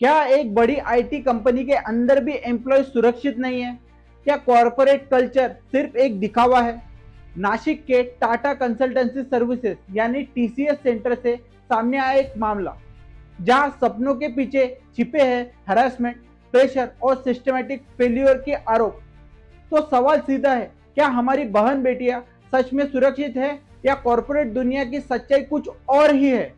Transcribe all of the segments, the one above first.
क्या एक बड़ी आईटी कंपनी के अंदर भी एम्प्लॉय सुरक्षित नहीं है? क्या कॉरपोरेट कल्चर सिर्फ एक दिखावा है? नासिक के टाटा कंसल्टेंसी सर्विसेज यानी टीसीएस सेंटर से सामने आया एक मामला जहां सपनों के पीछे छिपे हैं हरासमेंट, प्रेशर और सिस्टमैटिक फेल्यूर के आरोप। तो सवाल सीधा है, क्या हमारी बहन बेटियां सच में सुरक्षित है या कॉरपोरेट दुनिया की सच्चाई कुछ और ही है?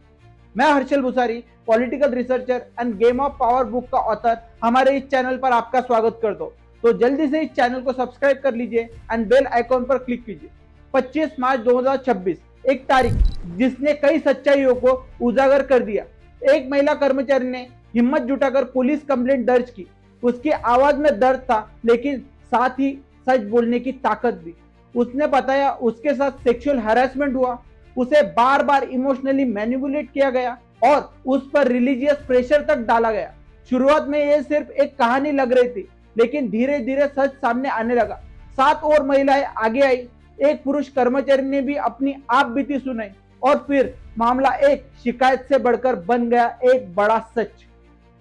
मैं Harshal Bhusari, political researcher end game of power book का ऑथर, हमारे इस चैनल पर आपका स्वागत करता हूं। तो जल्दी से इस चैनल को सब्सक्राइब कर लीजिए एंड बेल आइकॉन पर क्लिक कीजिए। 25 मार्च 2026 एक तारीख जिसने कई सच्चाइयों को उजागर कर दिया। एक महिला कर्मचारी ने हिम्मत जुटाकर पुलिस कंप्लेंट दर्ज की। उसकी आवाज में दर्द था, लेकिन साथ ही सच बोलने की ताकत भी। उसने बताया उसके साथ सेक्सुअल हैरेसमेंट हुआ, उसे बार बार इमोशनली मैनिपुलेट किया गया और उस पर रिलीजियस प्रेशर तक डाला गया। शुरुआत में यह सिर्फ एक कहानी लग रही थी, लेकिन धीरे धीरे सच सामने आने लगा। 7 और महिलाएं आगे आई, एक पुरुष कर्मचारी ने भी अपनी आप बीती सुनाई और फिर मामला एक शिकायत से बढ़कर बन गया एक बड़ा सच।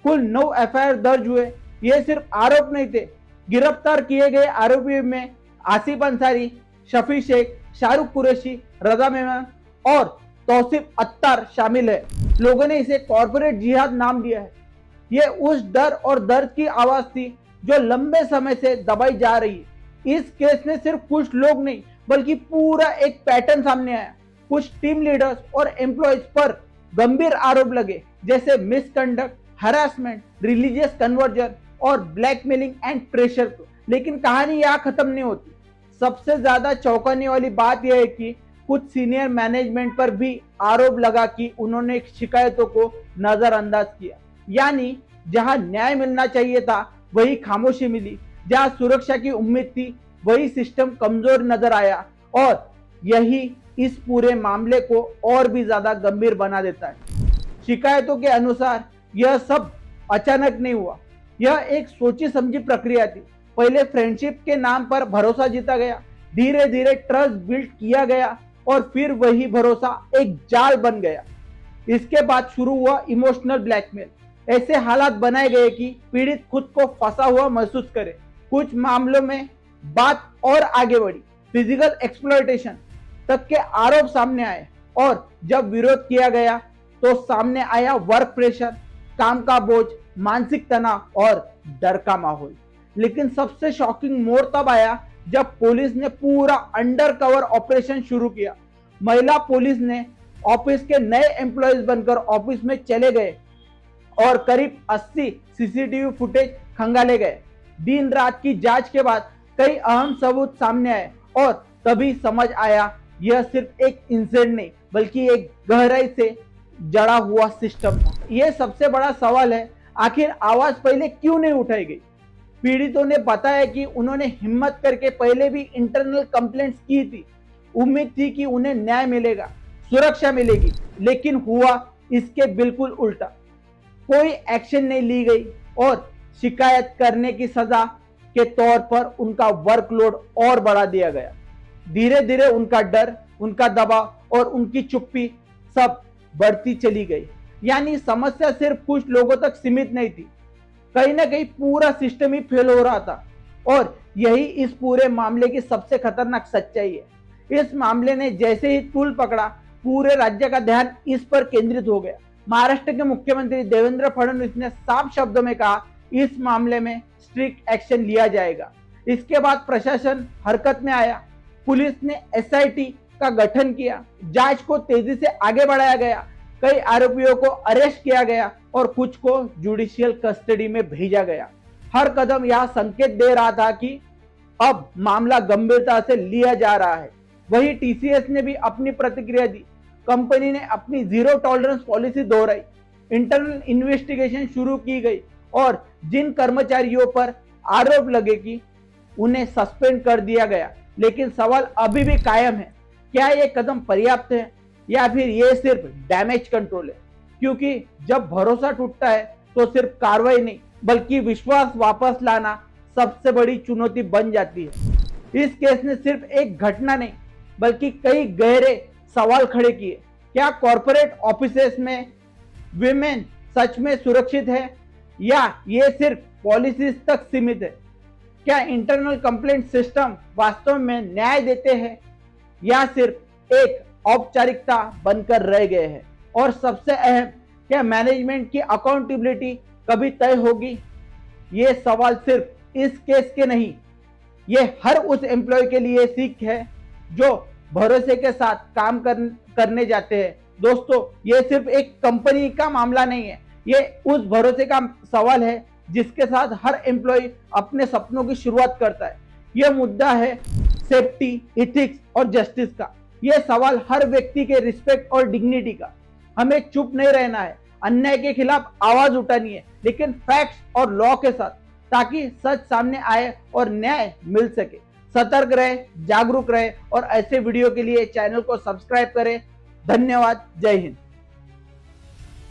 कुल 9 एफआईआर दर्ज हुए। ये सिर्फ आरोप नहीं थे। गिरफ्तार किए गए आरोपियों में आसिफ अंसारी, शफी शेख, शाहरुख कुरैशी, रजा मेमन और तौसीफ अत्तार शामिल है। लोगों ने इसे कॉर्पोरेट जिहाद नाम दिया है। ये उस डर और दर्द की आवाज थी जो लंबे समय से दबाई जा रही है। इस केस में सिर्फ कुछ लोग नहीं, बल्कि पूरा एक पैटर्न सामने आया। कुछ टीम लीडर्स और एम्प्लॉयज पर गंभीर आरोप लगे, जैसे मिसकंडक्ट, हरासमेंट, रिलीजियस कन्वर्जन और ब्लैकमेलिंग एंड प्रेशर। लेकिन कहानी यहाँ खत्म नहीं होती। सबसे ज्यादा चौंकाने वाली बात यह है कि कुछ सीनियर मैनेजमेंट पर भी आरोप लगा कि उन्होंने शिकायतों को नजरअंदाज किया। यानी जहां न्याय मिलना चाहिए था वही खामोशी मिली, जहां सुरक्षा की उम्मीद थी वही सिस्टम कमजोर नजर आया। और यही इस पूरे मामले को और भी ज्यादा गंभीर बना देता है। शिकायतों के अनुसार यह सब अचानक नहीं हुआ, यह एक सोची समझी प्रक्रिया थी। पहले फ्रेंडशिप के नाम पर भरोसा जीता गया, धीरे धीरे ट्रस्ट बिल्ड किया गया और फिर वही भरोसा एक जाल बन गया। इसके बाद शुरू हुआ इमोशनल ब्लैकमेल। ऐसे हालात बनाए गए कि पीड़ित खुद को फंसा हुआ महसूस करे। कुछ मामलों में बात और आगे बढ़ी, फिजिकल एक्सप्लॉयटेशन तक के आरोप सामने आए। और जब विरोध किया गया तो सामने आया वर्क प्रेशर, काम का बोझ, मानसिक तनाव और डर का माहौल। लेकिन सबसे शॉकिंग मोड़ तब आया जब पुलिस ने पूरा अंडर कवर ऑपरेशन शुरू किया। महिला पुलिस ने ऑफिस के नए एम्प्लॉयज बनकर ऑफिस में चले गए और करीब 80 सीसीटीवी फुटेज खंगाले गए। दिन रात की जांच के बाद कई अहम सबूत सामने आए और तभी समझ आया यह सिर्फ एक इंसिडेंट नहीं, बल्कि एक गहराई से जड़ा हुआ सिस्टम था। यह सबसे बड़ा सवाल है, आखिर आवाज पहले क्यों नहीं उठाई गई? पीड़ितों ने बताया कि उन्होंने हिम्मत करके पहले भी इंटरनल कंप्लेंट्स की थी। उम्मीद थी कि उन्हें न्याय मिलेगा, सुरक्षा मिलेगी, लेकिन हुआ इसके बिल्कुल उल्टा। कोई एक्शन नहीं ली गई और शिकायत करने की सजा के तौर पर उनका वर्कलोड और बढ़ा दिया गया। धीरे धीरे उनका डर, उनका दबाव और उनकी चुप्पी सब बढ़ती चली गई। यानी समस्या सिर्फ कुछ लोगों तक सीमित नहीं थी, कहीं ना कहीं पूरा सिस्टम ही फेल हो रहा था। और यही इस पूरे मामले की सबसे खतरनाक सच्चाई है। इस मामले ने जैसे ही तूल पकड़ा, पूरे राज्य का ध्यान इस पर केंद्रित हो गया। महाराष्ट्र के मुख्यमंत्री देवेंद्र फडणवीस ने साफ शब्दों में कहा, इस मामले में स्ट्रिक्ट एक्शन लिया जाएगा। इसके बाद प्रशासन हरकत में आया। पुलिस ने एसआईटी का गठन किया, जांच को तेजी से आगे बढ़ाया गया। कई आरोपियों को अरेस्ट किया गया और कुछ को जुडिशियल कस्टडी में भेजा गया। हर कदम यह संकेत दे रहा था कि अब मामला गंभीरता से लिया जा रहा है। वही टीसीएस ने भी अपनी प्रतिक्रिया दी। कंपनी ने अपनी जीरो टॉलरेंस पॉलिसी दोहराई, इंटरनल इन्वेस्टिगेशन शुरू की गई और जिन कर्मचारियों पर आरोप लगे कि उन्हें सस्पेंड कर दिया गया। लेकिन सवाल अभी भी कायम है, क्या यह कदम पर्याप्त है या फिर यह सिर्फ डैमेज कंट्रोल है? क्योंकि जब भरोसा टूटता है तो सिर्फ कार्रवाई नहीं, बल्कि विश्वास वापस लाना सबसे बड़ी चुनौती बन जाती है। इस केस ने सिर्फ एक घटना नहीं, बल्कि कई गहरे सवाल खड़े किए। क्या कॉर्पोरेट ऑफिसेस में विमेन सच में सुरक्षित है? या ये सिर्फ पॉलिसीज तक सीमित है? क्या इंटरनल कंप्लेंट सिस्टम वास्तव में न्याय देते हैं या सिर्फ एक औपचारिकता बनकर रह गए हैं? और सबसे अहम, क्या मैनेजमेंट की अकाउंटेबिलिटी कभी तय होगी? ये सवाल सिर्फ इस केस के नहीं, ये हर उस एम्प्लॉय के लिए सीख है जो भरोसे के साथ काम करने जाते हैं। दोस्तों, ये सिर्फ एक कंपनी का मामला नहीं है, ये उस भरोसे का सवाल है जिसके साथ हर एम्प्लॉय अपने सपनों की शुरुआत करता है। यह मुद्दा है सेफ्टी, इथिक्स और जस्टिस का। यह सवाल हर व्यक्ति के रिस्पेक्ट और डिग्निटी का। हमें चुप नहीं रहना है, अन्याय के खिलाफ आवाज उठानी है, लेकिन फैक्ट्स और लॉ के साथ, ताकि सच सामने आए और न्याय मिल सके। सतर्क रहे, जागरूक रहे और ऐसे वीडियो के लिए चैनल को सब्सक्राइब करें। धन्यवाद। जय हिंद।